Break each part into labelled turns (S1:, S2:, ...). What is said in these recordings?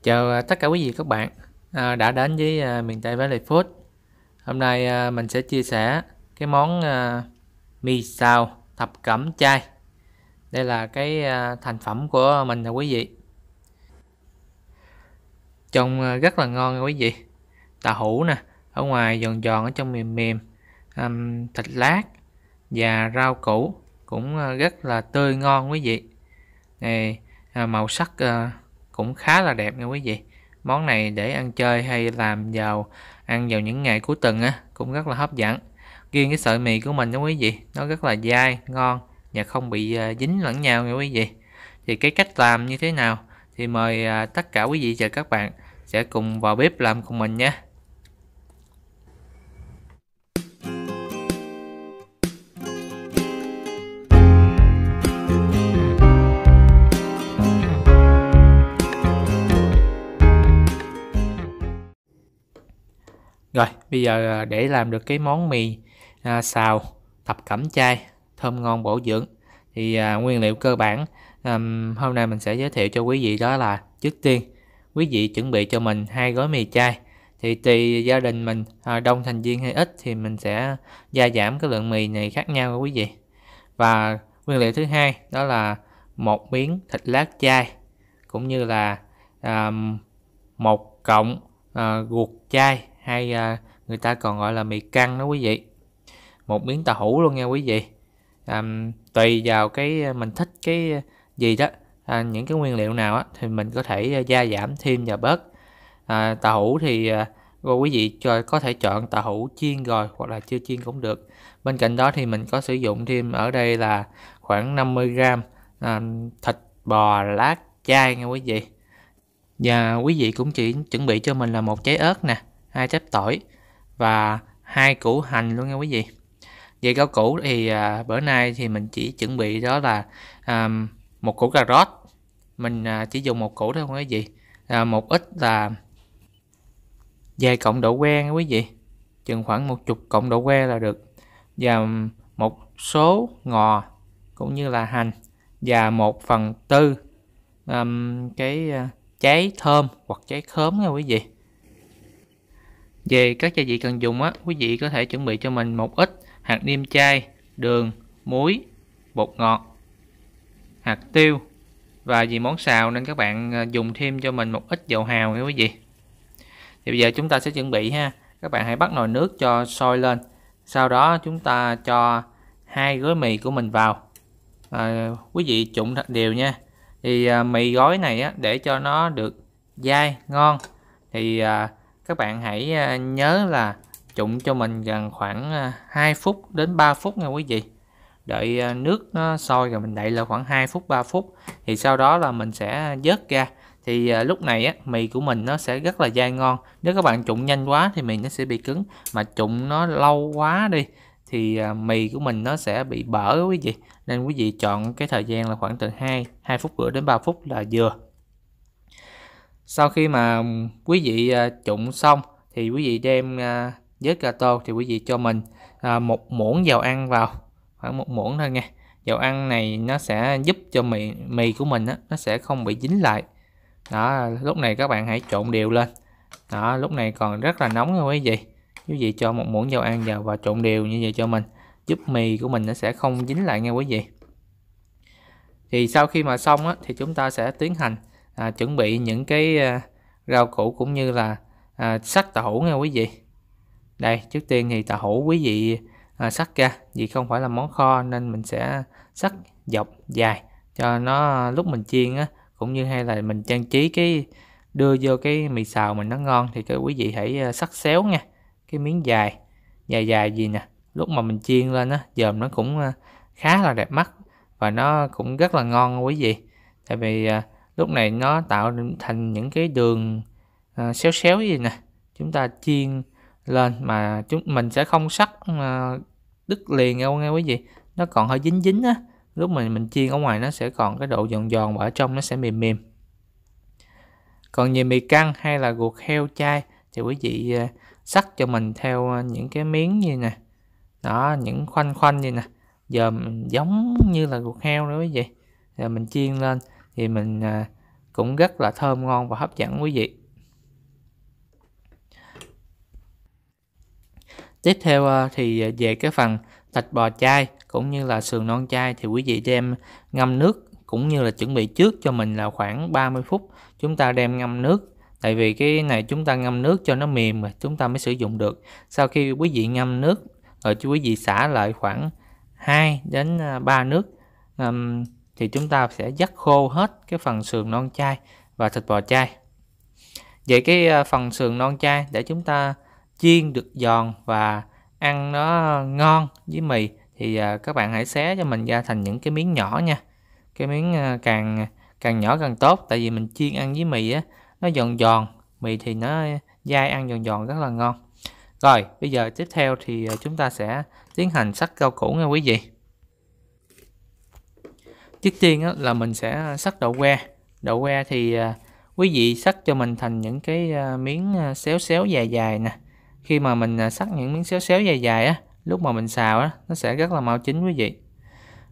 S1: Chào tất cả quý vị các bạn đã đến với miền Tây Valley Food. Hôm nay mình sẽ chia sẻ cái món mì xào thập cẩm chay. Đây là cái thành phẩm của mình nè quý vị. Trông rất là ngon nha quý vị. Tàu hũ nè, ở ngoài giòn giòn, ở trong mềm mềm, thịt lát và rau củ cũng rất là tươi ngon quý vị. Này màu sắc cũng khá là đẹp nha quý vị. Món này để ăn chơi hay ăn vào những ngày cuối tuần cũng rất là hấp dẫn. Riêng cái sợi mì của mình đó quý vị, nó rất là dai, ngon và không bị dính lẫn nhau nha quý vị. Thì cái cách làm như thế nào thì mời tất cả quý vị và các bạn sẽ cùng vào bếp làm cùng mình nhé. Rồi, bây giờ để làm được cái món mì xào thập cẩm chay thơm ngon bổ dưỡng thì nguyên liệu cơ bản hôm nay mình sẽ giới thiệu cho quý vị đó là trước tiên quý vị chuẩn bị cho mình 2 gói mì chay. Thì tùy gia đình mình đông thành viên hay ít thì mình sẽ gia giảm cái lượng mì này khác nhau quý vị. Và nguyên liệu thứ hai đó là một miếng thịt lát chay cũng như là một cọng ruột chay hay người ta còn gọi là mì căng đó quý vị. Một miếng tàu hũ luôn nha quý vị. Tùy vào cái mình thích cái gì đó, những cái nguyên liệu nào thì mình có thể gia giảm thêm và bớt. Tàu hũ thì quý vị có thể chọn tàu hũ chiên rồi hoặc là chưa chiên cũng được. Bên cạnh đó thì mình có sử dụng thêm ở đây là khoảng 50g thịt bò lát chay nha quý vị. Và quý vị cũng chỉ chuẩn bị cho mình là một trái ớt nè, 2 trái tỏi và 2 củ hành luôn nha quý vị. Về rau củ thì bữa nay thì mình chỉ chuẩn bị đó là một củ cà rốt. Mình chỉ dùng một củ thôi quý vị. Một ít là vài cọng đậu que nha quý vị. Chừng khoảng 10 cọng đậu que là được. Và một số ngò cũng như là hành và 1/4 cái trái thơm hoặc trái khóm nha quý vị. Về các gia vị cần dùng quý vị có thể chuẩn bị cho mình một ít hạt nêm chay, đường, muối, bột ngọt, hạt tiêu. Và vì món xào nên các bạn dùng thêm cho mình một ít dầu hào nha quý vị. Thì bây giờ chúng ta sẽ chuẩn bị ha. Các bạn hãy bắt nồi nước cho sôi lên. Sau đó chúng ta cho 2 gói mì của mình vào. Quý vị trụng thật đều nha. Thì mì gói này để cho nó được dai ngon thì các bạn hãy nhớ là trụng cho mình gần khoảng 2 phút đến 3 phút nha quý vị. Đợi nước nó sôi rồi mình đậy là khoảng 2 phút 3 phút. Thì sau đó là mình sẽ vớt ra. Thì lúc này mì của mình nó sẽ rất là dai ngon. Nếu các bạn trụng nhanh quá thì mì nó sẽ bị cứng. Mà trụng nó lâu quá đi thì mì của mình nó sẽ bị bở quý vị. Nên quý vị chọn cái thời gian là khoảng từ 2 phút rưỡi đến 3 phút là vừa. Sau khi mà quý vị trụng xong thì quý vị đem vớt ra tô thì quý vị cho mình 1 muỗng dầu ăn vào, khoảng 1 muỗng thôi nha. Dầu ăn này nó sẽ giúp cho mì của mình nó sẽ không bị dính lại. Đó, lúc này các bạn hãy trộn đều lên. Đó, lúc này còn rất là nóng nha quý vị. Quý vị cho 1 muỗng dầu ăn vào và trộn đều như vậy cho mình, giúp mì của mình nó sẽ không dính lại nha quý vị. Thì sau khi mà xong thì chúng ta sẽ tiến hành chuẩn bị những cái rau củ cũng như là sắc tàu hũ nha quý vị. Đây, trước tiên thì tàu hũ quý vị sắc ra, vì không phải là món kho nên mình sẽ sắc dọc dài cho nó lúc mình chiên cũng như hay là mình trang trí cái đưa vô cái mì xào mình nó ngon thì quý vị hãy sắc xéo nha. Cái miếng dài gì nè, lúc mà mình chiên lên dòm nó cũng khá là đẹp mắt và nó cũng rất là ngon quý vị. Tại vì lúc này nó tạo thành những cái đường xéo xéo gì nè, chúng ta chiên lên mà mình sẽ không sắc đứt liền đâu nghe quý vị. Nó còn hơi dính dính lúc mình chiên ở ngoài nó sẽ còn cái độ giòn giòn và ở trong nó sẽ mềm mềm. Còn về mì căng hay là ruột heo chay thì quý vị sắc cho mình theo những cái miếng như nè. Đó, những khoanh như nè, giờ giống như là ruột heo nữa quý vị. Rồi mình chiên lên thì mình cũng rất là thơm ngon và hấp dẫn quý vị. Tiếp theo thì về cái phần thịt bò chay cũng như là sườn non chay thì quý vị đem ngâm nước, cũng như là chuẩn bị trước cho mình là khoảng 30 phút. Chúng ta đem ngâm nước, tại vì cái này chúng ta ngâm nước cho nó mềm rồi chúng ta mới sử dụng được. Sau khi quý vị ngâm nước rồi quý vị xả lại khoảng 2 đến 3 nước thì chúng ta sẽ vắt khô hết cái phần sườn non chay và thịt bò chay. Về cái phần sườn non chay để chúng ta chiên được giòn và ăn nó ngon với mì thì các bạn hãy xé cho mình ra thành những cái miếng nhỏ nha. Cái miếng càng nhỏ càng tốt, tại vì mình chiên ăn với mì á, nó giòn giòn, mì thì nó dai, ăn giòn giòn rất là ngon. Rồi bây giờ tiếp theo thì chúng ta sẽ tiến hành sắc rau củ nha quý vị. Trước tiên á, là mình sẽ sắc đậu que. Đậu que thì quý vị sắc cho mình thành những cái miếng xéo xéo dài dài nè. Khi mà mình sắc những miếng xéo xéo dài dài á, lúc mà mình xào á, nó sẽ rất là mau chín quý vị.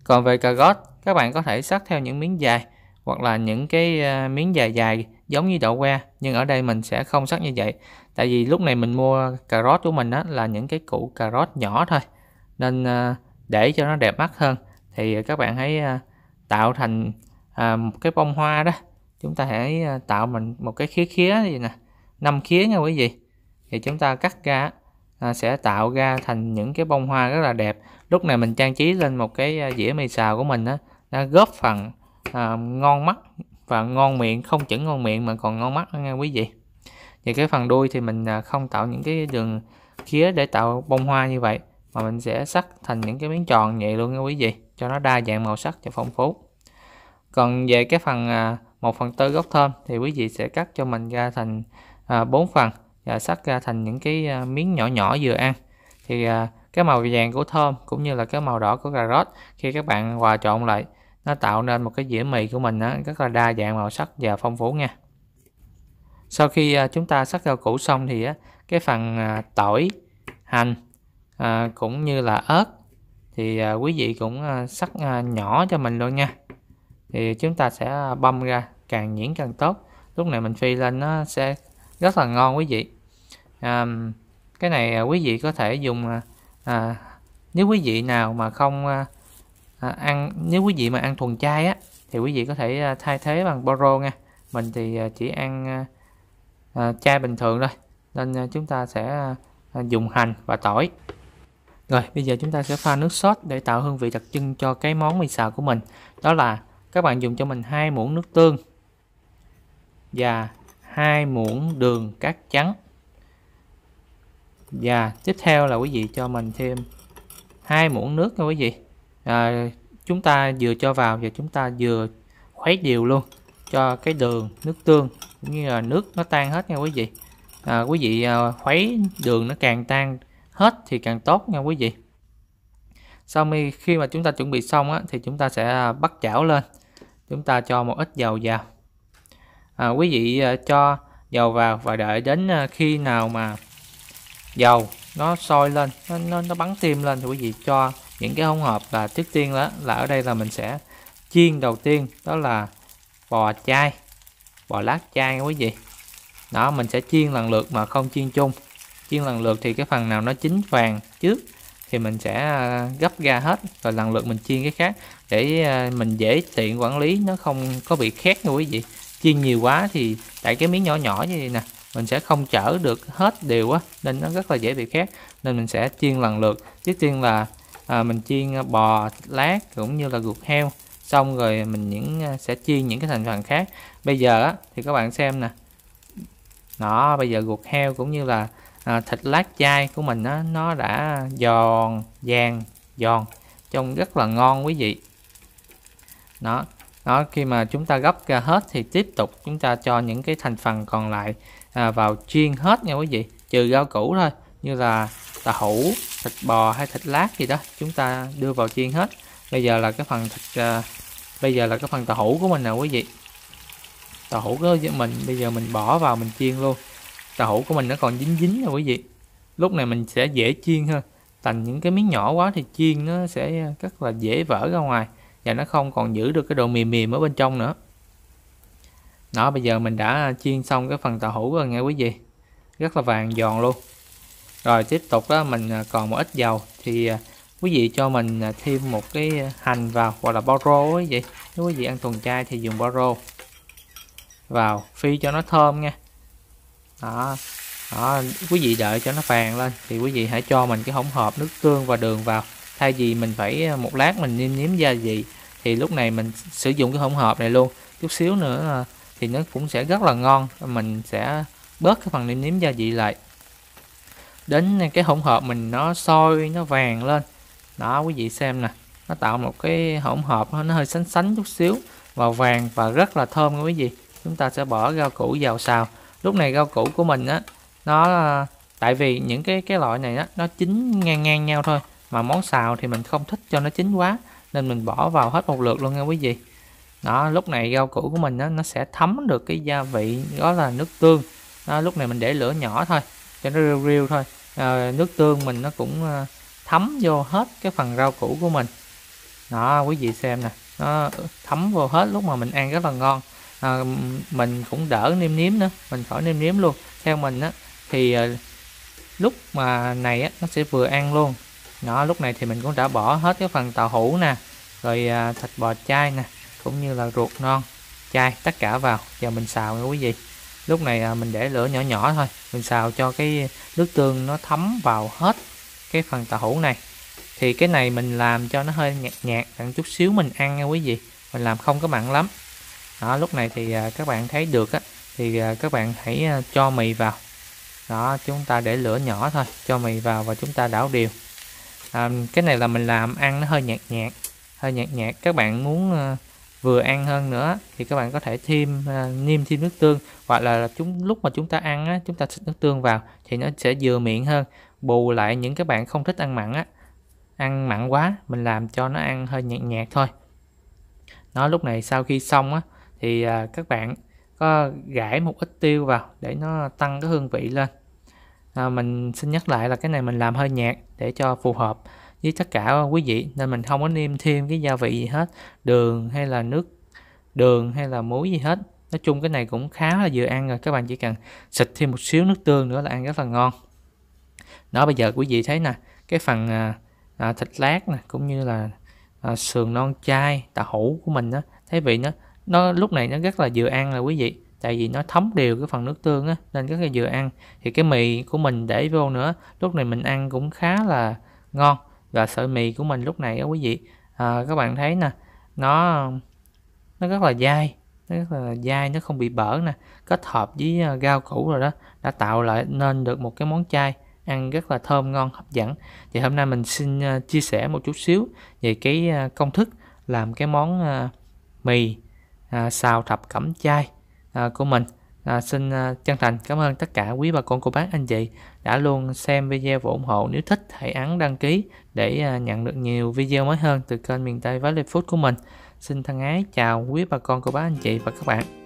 S1: Còn về cà rốt, các bạn có thể sắc theo những miếng dài hoặc là những cái miếng dài dài giống như đậu que, nhưng ở đây mình sẽ không sắc như vậy. Tại vì lúc này mình mua cà rốt của mình á, là những cái củ cà rốt nhỏ thôi, nên để cho nó đẹp mắt hơn thì các bạn hãy tạo thành một cái bông hoa đó. Chúng ta hãy tạo mình một cái khía khía gì nè, 5 khía nha quý vị. Thì chúng ta cắt ra sẽ tạo ra thành những cái bông hoa rất là đẹp. Lúc này mình trang trí lên một cái dĩa mì xào của mình đó, nó góp phần ngon mắt và ngon miệng, không chỉ ngon miệng mà còn ngon mắt nha quý vị. Và cái phần đuôi thì mình không tạo những cái đường khía để tạo bông hoa như vậy, mà mình sẽ cắt thành những cái miếng tròn vậy luôn nha quý vị, cho nó đa dạng màu sắc và phong phú. Còn về cái phần 1/4 gốc thơm thì quý vị sẽ cắt cho mình ra thành 4 phần và cắt ra thành những cái miếng nhỏ nhỏ vừa ăn. Thì cái màu vàng của thơm cũng như là cái màu đỏ của cà rốt, khi các bạn hòa trộn lại, nó tạo nên một cái dĩa mì của mình rất là đa dạng màu sắc và phong phú nha. Sau khi chúng ta sắc rau củ xong thì cái phần tỏi, hành cũng như là ớt thì quý vị cũng sắc nhỏ cho mình luôn nha. Thì chúng ta sẽ băm ra, càng nhuyễn càng tốt. Lúc này mình phi lên nó sẽ rất là ngon quý vị. Cái này quý vị có thể dùng nếu quý vị nào mà không nếu quý vị mà ăn thuần chay á thì quý vị có thể thay thế bằng boro nha. Mình thì chỉ ăn chay bình thường thôi, nên chúng ta sẽ dùng hành và tỏi. Rồi bây giờ chúng ta sẽ pha nước sốt để tạo hương vị đặc trưng cho cái món mì xào của mình. Đó là các bạn dùng cho mình 2 muỗng nước tương và 2 muỗng đường cát trắng. Và tiếp theo là quý vị cho mình thêm 2 muỗng nước nha quý vị. Chúng ta vừa cho vào và chúng ta vừa khuấy đều luôn cho cái đường, nước tương cũng như là nước nó tan hết nha quý vị. Quý vị khuấy đường nó càng tan hết thì càng tốt nha quý vị. Sau khi mà chúng ta chuẩn bị xong thì chúng ta sẽ bắt chảo lên. Chúng ta cho một ít dầu vào. Quý vị cho dầu vào và đợi đến khi nào mà dầu nó sôi lên, nó bắn tim lên thì quý vị cho những cái hỗn hợp. Là trước tiên đó là ở đây là mình sẽ chiên đầu tiên, đó là bò chay, bò lát chay nha quý vị. Đó, mình sẽ chiên lần lượt mà không chiên chung. Chiên lần lượt thì cái phần nào nó chín vàng trước thì mình sẽ gấp ra hết, rồi lần lượt mình chiên cái khác để mình dễ tiện quản lý, nó không có bị khét nha quý vị. Chiên nhiều quá thì tại cái miếng nhỏ nhỏ như vậy nè, mình sẽ không chở được hết đều nên nó rất là dễ bị khét, nên mình sẽ chiên lần lượt. Trước tiên là mình chiên bò, lát cũng như là ruột heo, xong rồi mình sẽ chiên những cái thành phần khác. Bây giờ thì các bạn xem nè, đó, bây giờ ruột heo cũng như là thịt lát chay của mình nó đã giòn vàng, giòn, trông rất là ngon quý vị. Đó, khi mà chúng ta gấp ra hết thì tiếp tục chúng ta cho những cái thành phần còn lại vào chiên hết nha quý vị, trừ rau củ thôi, như là tàu hũ, thịt bò hay thịt lát gì đó chúng ta đưa vào chiên hết. Bây giờ là cái phần tàu hũ của mình nè quý vị. Tàu hũ của mình bây giờ mình bỏ vào mình chiên luôn. Tàu hũ của mình nó còn dính dính nè quý vị. Lúc này mình sẽ dễ chiên hơn. Thành những cái miếng nhỏ quá thì chiên nó sẽ rất là dễ vỡ ra ngoài và nó không còn giữ được cái độ mềm mềm ở bên trong nữa. Đó, bây giờ mình đã chiên xong cái phần tàu hũ rồi nha quý vị, rất là vàng giòn luôn. Rồi tiếp tục đó, mình còn một ít dầu thì quý vị cho mình thêm một cái hành vào, hoặc là bao rô ấy vậy. Nếu quý vị ăn thuần chay thì dùng bao rô vào phi cho nó thơm nha. Đó, đó, quý vị đợi cho nó vàng lên thì quý vị hãy cho mình cái hỗn hợp nước tương và đường vào. Thay vì mình phải một lát mình nêm nếm gia vị thì lúc này mình sử dụng cái hỗn hợp này luôn, chút xíu nữa thì nó cũng sẽ rất là ngon. Mình sẽ bớt cái phần nêm nếm gia vị lại, đến cái hỗn hợp mình nó sôi nó vàng lên. Đó, quý vị xem nè, nó tạo một cái hỗn hợp nó hơi sánh sánh chút xíu, màu vàng và rất là thơm quý vị. Chúng ta sẽ bỏ rau củ vào xào. Lúc này rau củ của mình á, nó tại vì những cái loại này á nó chín ngang ngang nhau thôi, mà món xào thì mình không thích cho nó chín quá nên mình bỏ vào hết một lượt luôn nha quý vị. Đó, lúc này rau củ của mình á, nó sẽ thấm được cái gia vị đó là nước tương. Đó, lúc này mình để lửa nhỏ thôi cho nó riu riu thôi. Nước tương mình nó cũng thấm vô hết cái phần rau củ của mình. Đó, quý vị xem nè, nó thấm vô hết, lúc mà mình ăn rất là ngon. Mình cũng đỡ nêm nếm nữa, mình khỏi nêm nếm luôn. Theo mình á thì lúc mà này á nó sẽ vừa ăn luôn. Đó, lúc này thì mình cũng đã bỏ hết cái phần tàu hũ nè, rồi thịt bò chay nè, cũng như là ruột non chay, tất cả vào giờ mình xào nha quý vị. Lúc này mình để lửa nhỏ nhỏ thôi, mình xào cho cái nước tương nó thấm vào hết cái phần tàu hũ này. Thì cái này mình làm cho nó hơi nhạt nhạt, đặng chút xíu mình ăn nha quý vị, mình làm không có mặn lắm. Đó, lúc này thì các bạn thấy được á thì các bạn hãy cho mì vào. Đó, chúng ta để lửa nhỏ thôi, cho mì vào và chúng ta đảo đều. Cái này là mình làm ăn nó hơi nhạt nhạt. Các bạn muốn vừa ăn hơn nữa thì các bạn có thể thêm nêm thêm nước tương, hoặc là lúc mà chúng ta ăn á, chúng ta xịt nước tương vào thì nó sẽ vừa miệng hơn. Bù lại những các bạn không thích ăn mặn á, ăn mặn quá, mình làm cho nó ăn hơi nhạt nhạt thôi. Đó, lúc này sau khi xong á thì các bạn có gãi một ít tiêu vào để nó tăng cái hương vị lên. Mình xin nhắc lại là cái này mình làm hơi nhạt để cho phù hợp với tất cả quý vị, nên mình không có nêm thêm cái gia vị gì hết, đường hay là đường hay là muối gì hết. Nói chung cái này cũng khá là vừa ăn rồi, các bạn chỉ cần xịt thêm một xíu nước tương nữa là ăn rất là ngon. Đó, bây giờ quý vị thấy nè, cái phần thịt lát nè, cũng như là sườn non chay, tàu hũ của mình đó, thấy vị nó lúc này nó rất là vừa ăn rồi quý vị, tại vì nó thấm đều cái phần nước tương á, nên rất là vừa ăn. Thì cái mì của mình để vô nữa, lúc này mình ăn cũng khá là ngon. Và sợi mì của mình lúc này á quý vị, các bạn thấy nè, nó rất là dai, nó không bị bở nè, kết hợp với rau củ rồi đó, đã tạo lại nên được một cái món chay ăn rất là thơm ngon hấp dẫn. Thì hôm nay mình xin chia sẻ một chút xíu về cái công thức làm cái món mì xào thập cẩm chay của mình. Xin chân thành cảm ơn tất cả quý bà con cô bác anh chị đã luôn xem video và ủng hộ. Nếu thích hãy ấn đăng ký để nhận được nhiều video mới hơn từ kênh miền Tây Valley Food của mình. Xin thân ái chào quý bà con cô bác anh chị và các bạn.